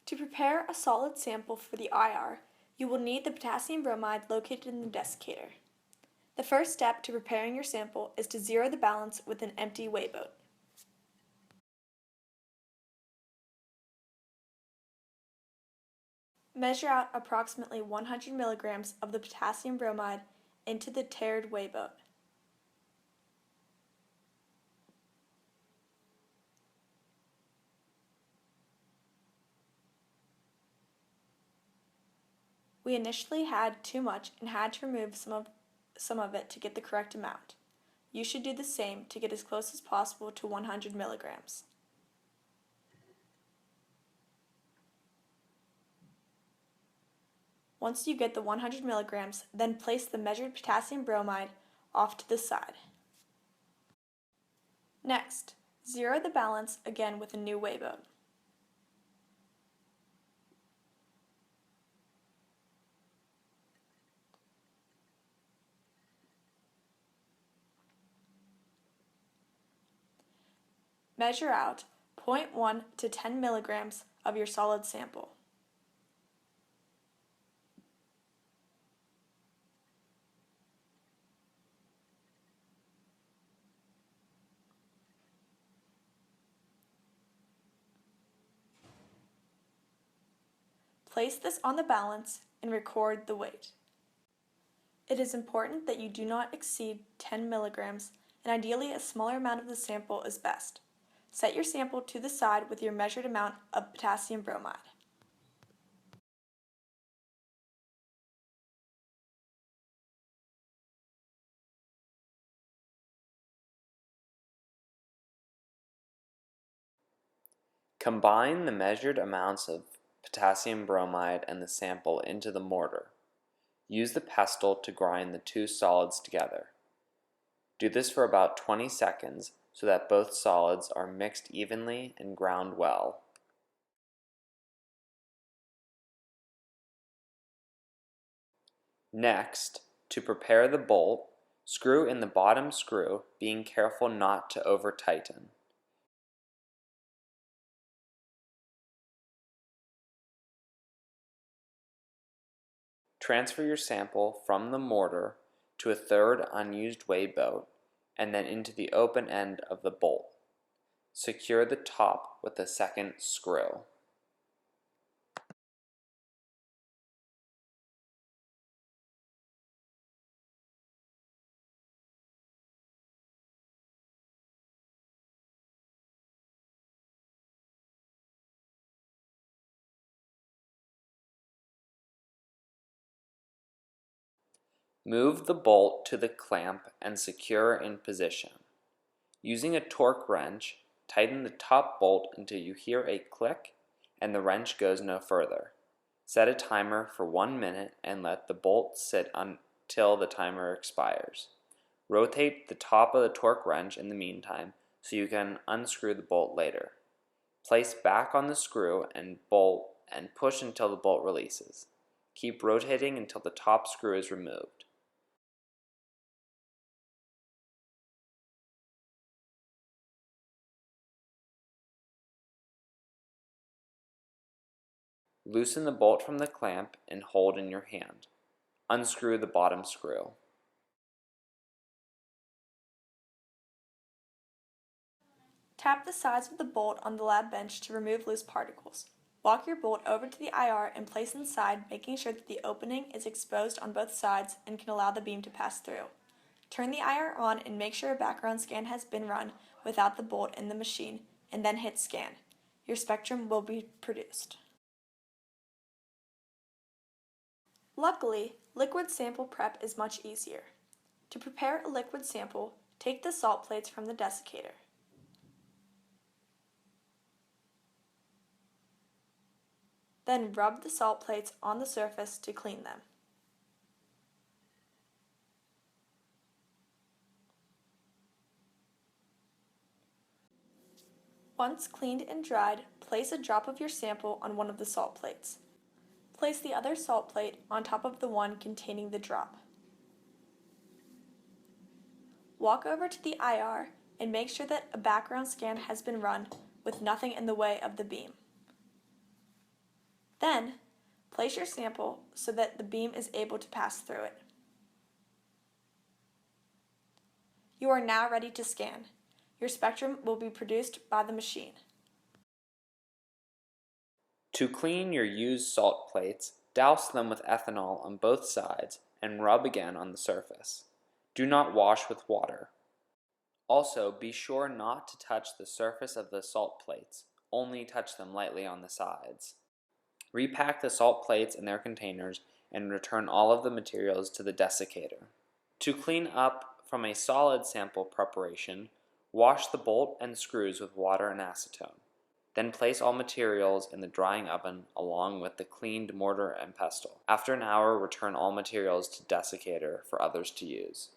To prepare a solid sample for the IR, you will need the potassium bromide located in the desiccator. The first step to preparing your sample is to zero the balance with an empty weigh boat. Measure out approximately 100 milligrams of the potassium bromide into the tared weigh boat. We initially had too much and had to remove some of it to get the correct amount. You should do the same to get as close as possible to 100 milligrams. Once you get the 100 milligrams, then place the measured potassium bromide off to the side. Next, zero the balance again with a new weigh boat. Measure out 0.1 to 10 milligrams of your solid sample. Place this on the balance and record the weight. It is important that you do not exceed 10 milligrams, and ideally a smaller amount of the sample is best. Set your sample to the side with your measured amount of potassium bromide. Combine the measured amounts of potassium bromide and the sample into the mortar. Use the pestle to grind the two solids together. Do this for about 20 seconds so that both solids are mixed evenly and ground well. Next, to prepare the bolt, screw in the bottom screw, being careful not to over-tighten. Transfer your sample from the mortar to a third unused weigh boat and then into the open end of the bolt. Secure the top with a second screw. Move the bolt to the clamp and secure in position. Using a torque wrench, tighten the top bolt until you hear a click and the wrench goes no further. Set a timer for 1 minute and let the bolt sit until the timer expires. Rotate the top of the torque wrench in the meantime so you can unscrew the bolt later. Place back on the screw and bolt and push until the bolt releases. Keep rotating until the top screw is removed. Loosen the bolt from the clamp and hold in your hand. Unscrew the bottom screw. Tap the sides of the bolt on the lab bench to remove loose particles. Walk your bolt over to the IR and place inside, making sure that the opening is exposed on both sides and can allow the beam to pass through. Turn the IR on and make sure a background scan has been run without the bolt in the machine, and then hit scan. Your spectrum will be produced. Luckily, liquid sample prep is much easier. To prepare a liquid sample, take the salt plates from the desiccator. Then rub the salt plates on the surface to clean them. Once cleaned and dried, place a drop of your sample on one of the salt plates. Place the other salt plate on top of the one containing the drop. Walk over to the IR and make sure that a background scan has been run with nothing in the way of the beam. Then, place your sample so that the beam is able to pass through it. You are now ready to scan. Your spectrum will be produced by the machine. To clean your used salt plates, douse them with ethanol on both sides and rub again on the surface. Do not wash with water. Also, be sure not to touch the surface of the salt plates, only touch them lightly on the sides. Repack the salt plates in their containers and return all of the materials to the desiccator. To clean up from a solid sample preparation, wash the bolt and screws with water and acetone. Then place all materials in the drying oven along with the cleaned mortar and pestle. After an hour, return all materials to desiccator for others to use.